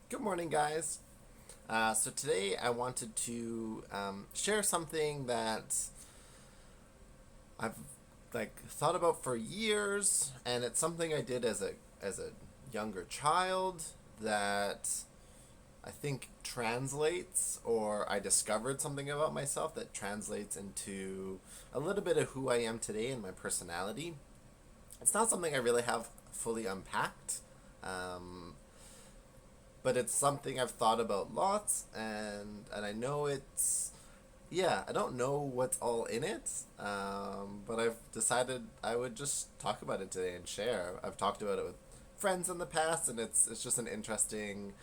Good morning, guys. So today I wanted to share something that I've thought about for years, and it's something I did as a younger child that I think translates, or I discovered something about myself that translates into a little bit of who I am today and my personality. It's not something I really have fully unpacked. Um, but it's something I've thought about lots, and I know it's yeah. I don't know what's all in it, but I've decided I would just talk about it today and share. I've talked about it with friends in the past, and it's just an interesting,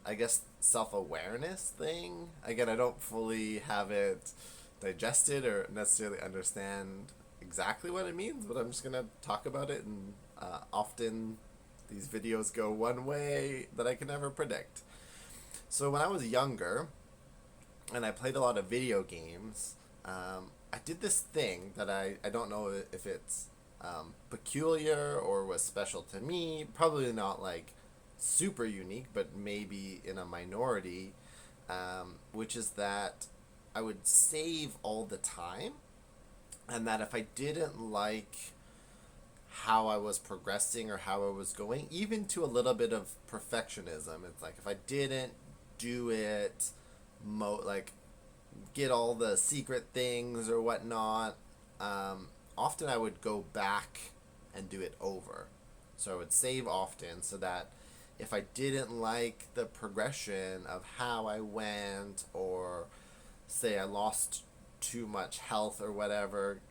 I guess, self awareness thing. Again, I don't fully have it digested or necessarily understand exactly what it means, but I'm just gonna talk about it, and often these videos go one way that I can never predict. So when I was younger and I played a lot of video games, I did this thing that I don't know if it's peculiar or was special to me. Probably not like super unique, but maybe in a minority, which is that I would save all the time, and that if I didn't like how I was progressing or how I was going, even to a little bit of perfectionism. It's like if I didn't do it, like get all the secret things or whatnot, often I would go back and do it over. So I would save often so that if I didn't like the progression of how I went, or say I lost too much health or whatever,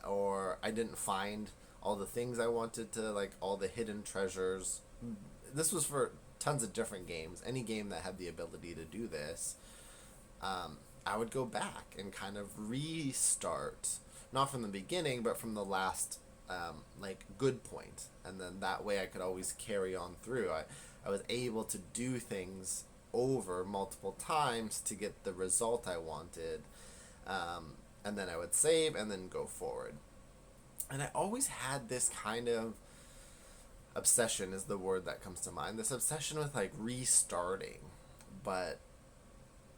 or I didn't find all the things I wanted to, like all the hidden treasures. This was for tons of different games. Any game that had the ability to do this, I would go back and kind of restart, not from the beginning, but from the last good point, and then that way I could always carry on through. I was able to do things over multiple times to get the result I wanted, and then I would save and then go forward. And I always had this kind of obsession, is the word that comes to mind. This obsession with like restarting. But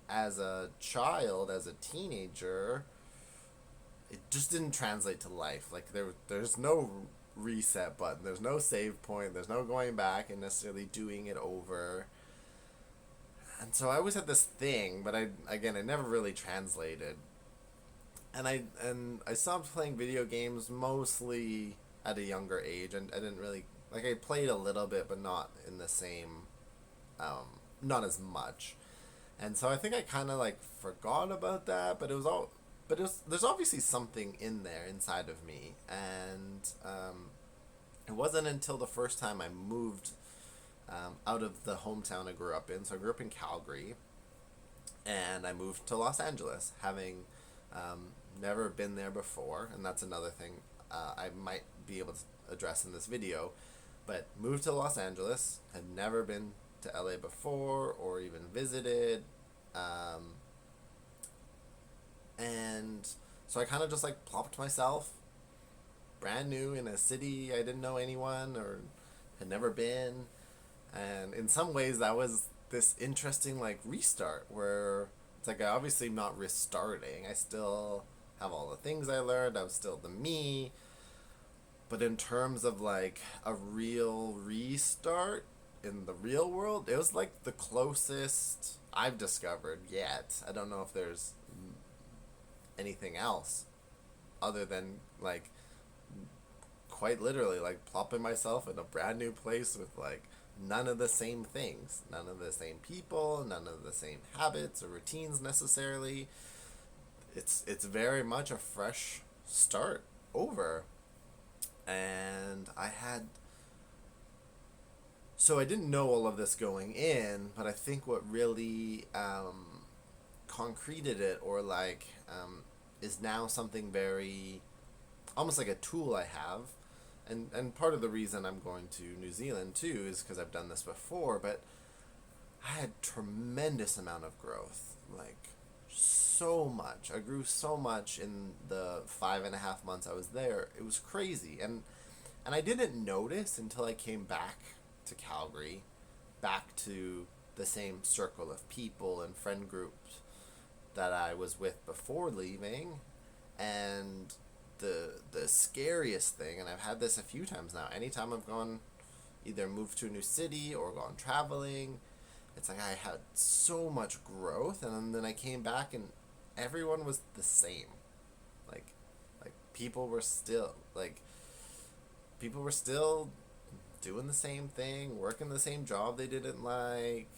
as a child, as a teenager, it just didn't translate to life. Like there's no reset button. There's no save point. There's no going back and necessarily doing it over. And so I always had this thing, but I never really translated. And I stopped playing video games mostly at a younger age, and I didn't really like. I played a little bit, but not in the same, not as much. And so I think I kind of like forgot about that, but there's obviously something in there inside of me, and it wasn't until the first time I moved out of the hometown I grew up in. So I grew up in Calgary, and I moved to Los Angeles, having um, never been there before, and that's another thing I might be able to address in this video. But moved to Los Angeles, had never been to LA before or even visited, um, and so I kind of just like plopped myself brand new in a city I didn't know anyone or had never been, and in some ways that was this interesting like restart where it's like I obviously not restarting. I still have all the things I learned. I'm still the me, but in terms of like a real restart in the real world, it was like the closest I've discovered yet. I don't know if there's anything else other than like quite literally like plopping myself in a brand new place with like none of the same things, none of the same people, none of the same habits or routines necessarily. It's very much a fresh start over. And I didn't know all of this going in, but I think what really concreted it, or is now something very almost like a tool I have. And part of the reason I'm going to New Zealand too is because I've done this before, but I had tremendous amount of growth, like so much. I grew so much in the 5.5 months I was there. It was crazy, and I didn't notice until I came back to Calgary back to the same circle of people and friend groups that I was with before leaving. And the scariest thing, and I've had this a few times now, anytime I've gone either moved to a new city or gone traveling, it's like I had so much growth, and then I came back and everyone was the same. Like like people were still doing the same thing, working the same job they didn't like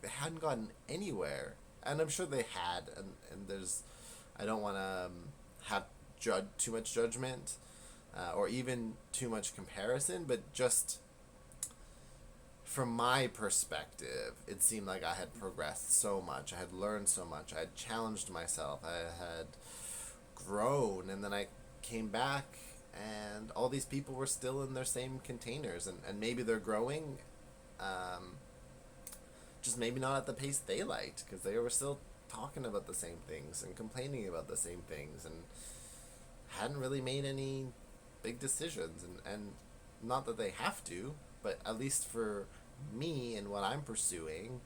they hadn't gotten anywhere. And I'm sure they had, and there's I don't want to have too much judgment, or even too much comparison, but just from my perspective, it seemed like I had progressed so much. I had learned so much. I had challenged myself. I had grown, and then I came back, and all these people were still in their same containers, and maybe they're growing, just maybe not at the pace they liked, because they were still talking about the same things and complaining about the same things, and hadn't really made any big decisions, and not that they have to, but at least for me and what I'm pursuing,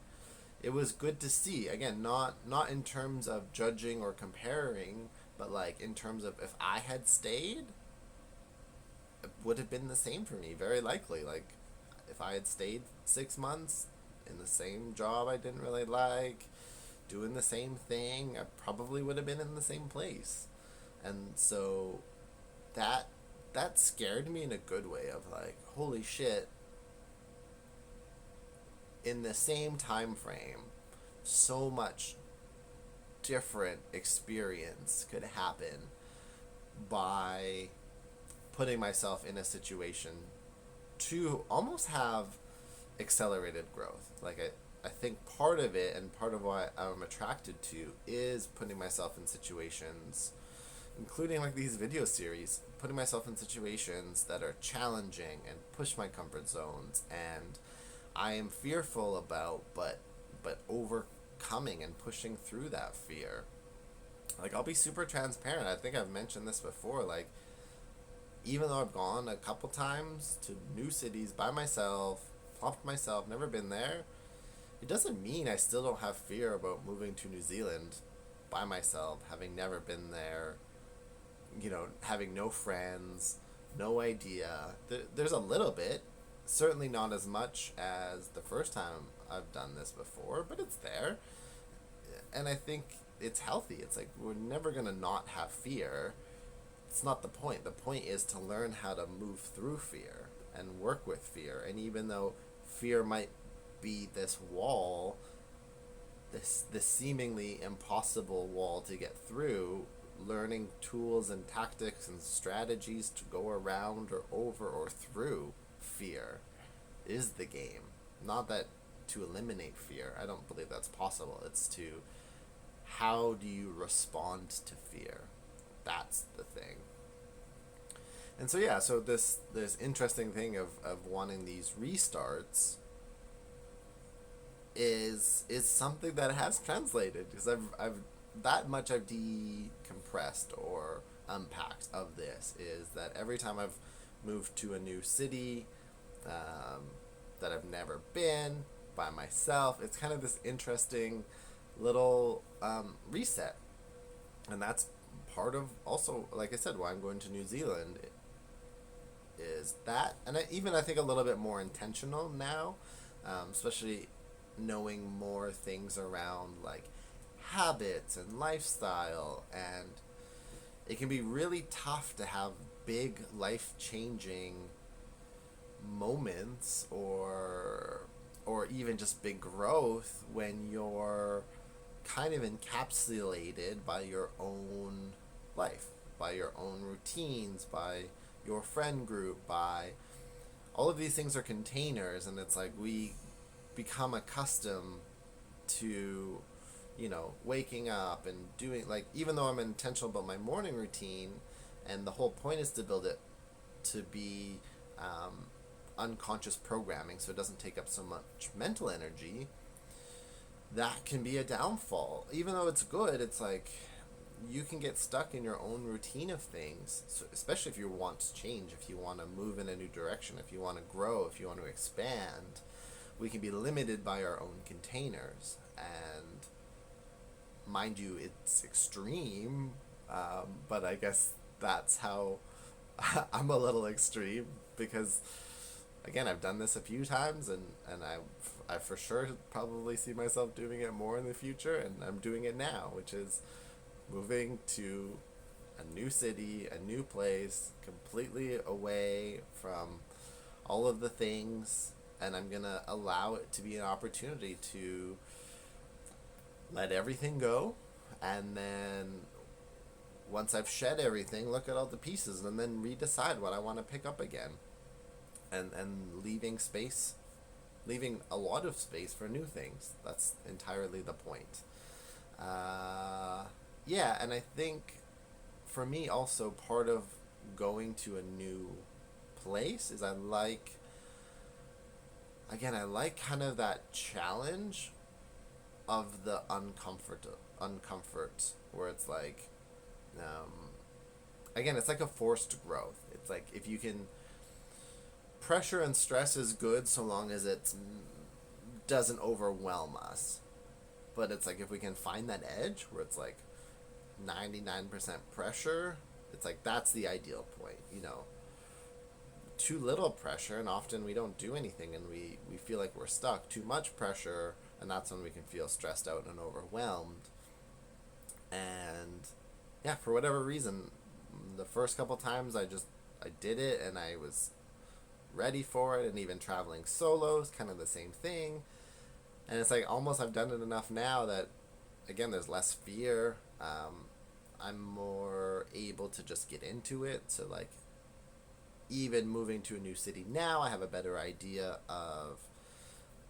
it was good to see. Again, not in terms of judging or comparing, but like in terms of if I had stayed, it would have been the same for me, very likely. Like if I had stayed 6 months in the same job I didn't really like, doing the same thing, I probably would have been in the same place. And so that scared me in a good way, of like, holy shit, in the same time frame, so much different experience could happen by putting myself in a situation to almost have accelerated growth. Like I think part of it, and part of what I'm attracted to, is putting myself in situations, including like these video series, putting myself in situations that are challenging and push my comfort zones, and I am fearful about, but overcoming and pushing through that fear. Like, I'll be super transparent. I think I've mentioned this before. Like, even though I've gone a couple times to new cities by myself, plopped myself, never been there, it doesn't mean I still don't have fear about moving to New Zealand by myself, having never been there, having no friends, no idea. There's a little bit, certainly not as much as the first time I've done this before, but it's there. And I think it's healthy. It's like, we're never going to not have fear. It's not the point. The point is to learn how to move through fear and work with fear. And even though fear might be this wall, this seemingly impossible wall to get through, learning tools and tactics and strategies to go around or over or through fear is the game. Not that to eliminate fear. I don't believe that's possible. It's to, how do you respond to fear? That's the thing. And so yeah, so this interesting thing of wanting these restarts is something that has translated, because I've that much I've decompressed or unpacked of this, is that every time I've moved to a new city, that I've never been, by myself, it's kind of this interesting little reset. And that's part of also, like I said, why I'm going to New Zealand, is that, and I think a little bit more intentional now, especially knowing more things around like habits and lifestyle. And it can be really tough to have big life changing moments, or even just big growth, when you're kind of encapsulated by your own life, by your own routines, by your friend group, by all of these things are containers. And it's like we become accustomed to waking up and doing, like, even though I'm intentional about my morning routine, and the whole point is to build it to be unconscious programming, so it doesn't take up so much mental energy, that can be a downfall. Even though it's good, it's like you can get stuck in your own routine of things, so especially if you want to change, if you want to move in a new direction, if you want to grow, if you want to expand. we can be limited by our own containers. And mind you, it's extreme, but I guess that's how I'm a little extreme because, again, I've done this a few times, and I for sure probably see myself doing it more in the future, and I'm doing it now, which is moving to a new city, a new place, completely away from all of the things, and I'm gonna allow it to be an opportunity to let everything go, and then once I've shed everything, look at all the pieces, and then redecide what I want to pick up again, and leaving a lot of space for new things. That's entirely the point. Yeah, and I think for me also part of going to a new place is I like kind of that challenge of the uncomfort where it's like, um, again, it's like a forced growth. It's like if you can, pressure and stress is good so long as it doesn't overwhelm us. But it's like if we can find that edge where it's like 99% pressure, it's like that's the ideal point, you know. Too little pressure, and often we don't do anything, and we feel like we're stuck. Too much pressure, and that's when we can feel stressed out and overwhelmed. And yeah, for whatever reason, the first couple times I did it, and I was ready for it, and even traveling solo is kind of the same thing. And it's like almost I've done it enough now that, again, there's less fear. I'm more able to just get into it. So like, even moving to a new city now, I have a better idea of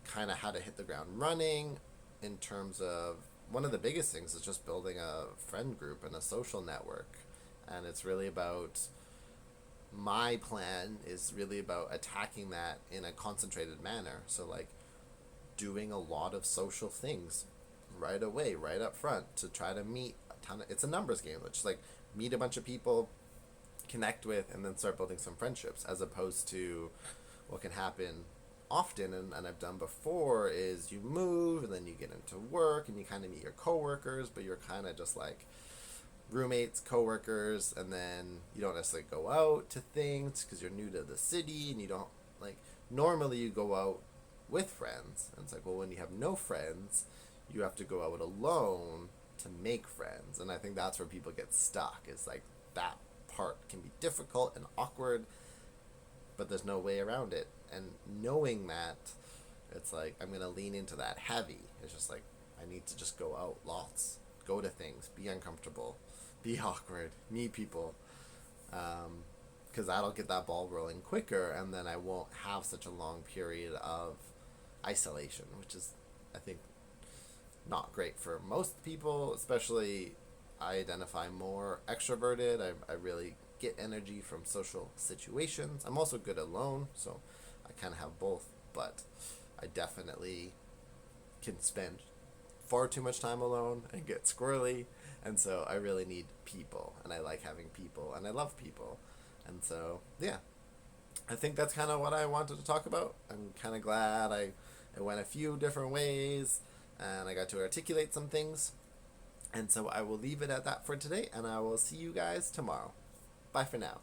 kind of how to hit the ground running. In terms of, one of the biggest things is just building a friend group and a social network, and it's really about, my plan is really about attacking that in a concentrated manner. So like doing a lot of social things right away, right up front, to try to meet a ton of, it's a numbers game, which is like meet a bunch of people, connect with, and then start building some friendships, as opposed to what can happen often, and I've done before, is you move and then you get into work and you kind of meet your coworkers, but you're kind of just like roommates, coworkers, and then you don't necessarily go out to things because you're new to the city, and you don't, like, normally you go out with friends, and it's like, well, when you have no friends, you have to go out alone to make friends. And I think that's where people get stuck, is like that part can be difficult and awkward, but there's no way around it. And knowing that, it's like I'm gonna lean into that heavy. It's just like I need to just go out lots, go to things, be uncomfortable, be awkward, meet people, because that'll get that ball rolling quicker, and then I won't have such a long period of isolation, which is, I think, not great for most people. Especially, I identify more extroverted. I really get energy from social situations. I'm also good alone, so I kind of have both, but I definitely can spend far too much time alone and get squirrely, and so I really need people, and I like having people, and I love people. And so yeah, I think that's kind of what I wanted to talk about. I'm kind of glad I went a few different ways, and I got to articulate some things. And so I will leave it at that for today, and I will see you guys tomorrow. Bye for now.